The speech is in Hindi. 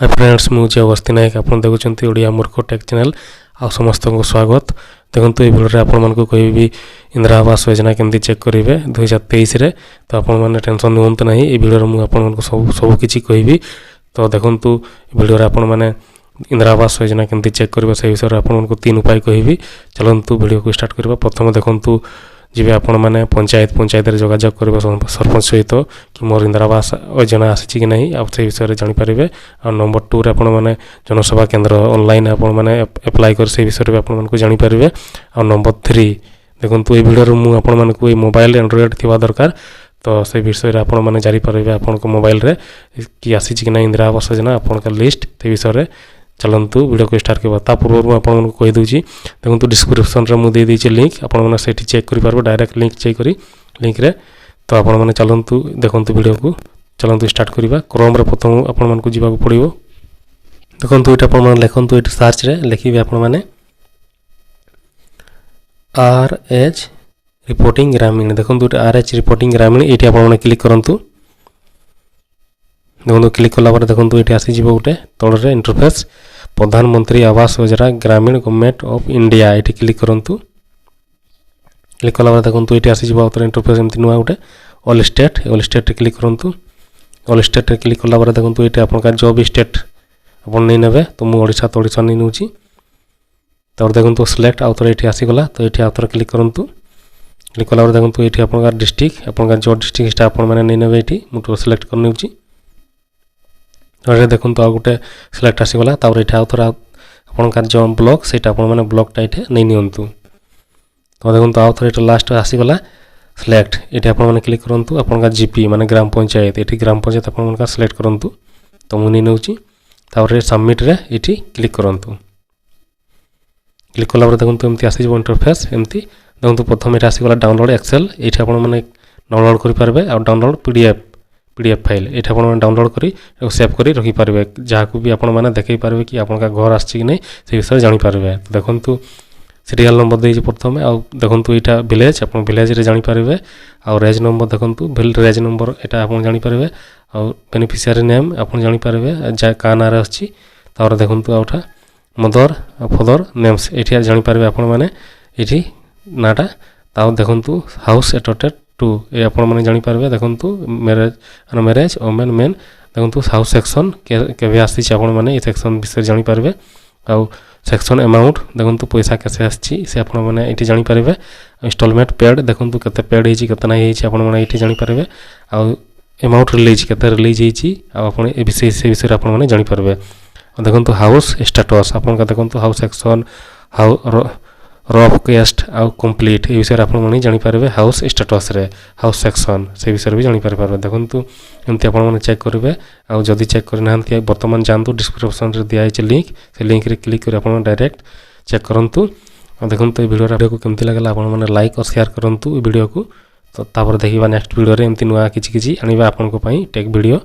हाय फ्रेंड्स मुझे अवस्थी नायक आप देखुं ओडिया मूर्ख टेक चैनल आ समस्त को स्वागत। देखो ये भिडियो आपको कहि इंदिरा आवास योजना केमती चेक करेंगे 2023 रे तो आपने टेंशन नियंतु ना ये भिडियो मुझे सब किसी कहि। तो देखो भिडियो आपने इंदिरा आवास योजना केमती चेक करेंगे से विषय में आपको 3 उपाय कहि। चलतु भिडियो को स्टार्ट करवा। प्रथम देखु जी आपण मैंने पंचायत जोगाजोग कर सरपंच सहित कि मोर इंदिरा आवास योजना आसी कि नहीं आप से विषय में जानीपारे। आ नंबर 2 रे आपण मैंने जनसेवा केन्द्र ऑनलाइन आपण मैंने एप्लाई कर से विषय में आपको जानीपारे। आ नंबर 3 देखो ये भिडियो मुझे आपण मानक मोबाइल एंड्रॉइड थी दरकार तो से विषय में आपण मैंने जानीपारे आपण मोबाइल रे कि आसी कि ना इंदिरा आवास योजना आपण लिस्ट से विषय में। चलतु वीडियो को स्टार्ट करवा। ता पूर्व आपको कहीदे देखो डिस्क्रिप्शन रे मुझे देदेछि लिंक आपण चेक करेंगे डायरेक्ट लिंक चेक करी लिंक रे। तो आपण मैंने चलतु देखो वीडियो को चलतु स्टार्ट करवा। क्रोम रे प्रथम आपण मानक जीवाक पड़िबो। देखो ये आपण लिखंतु ये सर्च रे लिखिबे आपण माने RH रिपोर्टिंग ग्रामीण। देखो RH रिपोर्टिंग ग्रामीण ये आपण क्लिक करंतु। देखो क्लिक कला देखो ये आसीज गोटे तल रे इंटरफेस प्रधानमंत्री आवास योजना ग्रामीण गवर्नमेंट ऑफ इंडिया ये क्लिक करंतु। क्लिक कला देखो ये आसीज इंटरफेस एमती नुआ गोटे ऑल स्टेट क्लिक करंतु। ऑल स्टेट क्लिक कला देखो ये आपका जो भी स्टेट आप नहीं ने तो मुझे ओडिशा तो ओडिशा नहीं नौची। तो देखो सिलेक्ट आउ थे ये आसीगला तो ये आउ थे क्लिक करंतु। क्लिक कला देखो ये आपका डिस्ट्रिक्ट आपका जो डिस्ट्रिक्ट आप नहीं ने ये मुझे सिलेक्ट कर नौची। देखो आ गोटे सिलेक्ट आसीगला तापर ये आउ थे आपंकर जो ब्लॉक से मैंने ब्लॉकटा ये नहीं नियंतु। तो देखो आउ थे लास्ट आसीगला सिलेक्ट ये आपने क्लिक करंतु आपंकर जीपी माने ग्राम पंचायत ये ग्राम पंचायत आप सिलेक्ट करंतु। तो मुझे नहीं नौची तापर सबमिट रे ये क्लिक करंतु। क्लिक कला देखो एमती आसीज इंटरफेस एमती देखो प्रथम ये आसीगला डाउनलोड एक्सेल ये आपने डाउनलोड करेंगे आ डाउनलोड पीडीएफ फाइल ये आप डाउनलोड करी सेव करी रखिपारे जहाँ को भी आपण मैंने देखई पारे कि आपका घर आसी कि नहीं से विषय जानीपारे। तो देखो सीरियल नंबर दे प्रथम आ देखो यहाँ विलेज आप विलेज रे जानीपारे आ रेज नंबर देखो रेज नंबर यहाँ आप जानीपारे आ बेनिफिशियरी नेम आप जानीपारे जहाँ क्या ना आसी। देखो आउटा मदर फादर नेम्स ये जानीपारे आपण मैंने ये नाटा देखो हाउस एटोटेड 2 ये आप जानीपारे। देखो मैरेज ओमेन मेन देखो हाउस सेक्शन के आसी मैंने ये सेक्शन विषय जानीपारे। आउ सेक्शन अमाउंट देखो पैसा कैसे आसी से आपने ये जानीपारे। इंस्टॉलमेंट पेड देखो केते पेड होतना ये जानीपारे। आउ अमाउंट रिलीज केते रिलीज होती से विषय आपने जानीपारे। देखो हाउस स्टेटस आपन देखो house section how rough cast आउ कंप्लीट ये विषय आपने जानीपारे। हाउस स्टेटस रे हाउस सेक्शन से विषय भी जानीपारे। देखो एमती आपने चेक करेंगे आउ जदि चेक करना बर्तमान जानतु डिस्क्रिप्शन रे दिया लिंक से लिंक रे क्लिक कर आप डायरेक्ट चेक करंतु। देखो ये वीडियो को केमती लगला आपने लाइक और शेयर करंतु वीडियो को। तो तापर देखिबा नेक्स्ट वीडियो रे एमती नुआ किछि आनिबा आपनको पई टेक वीडियो।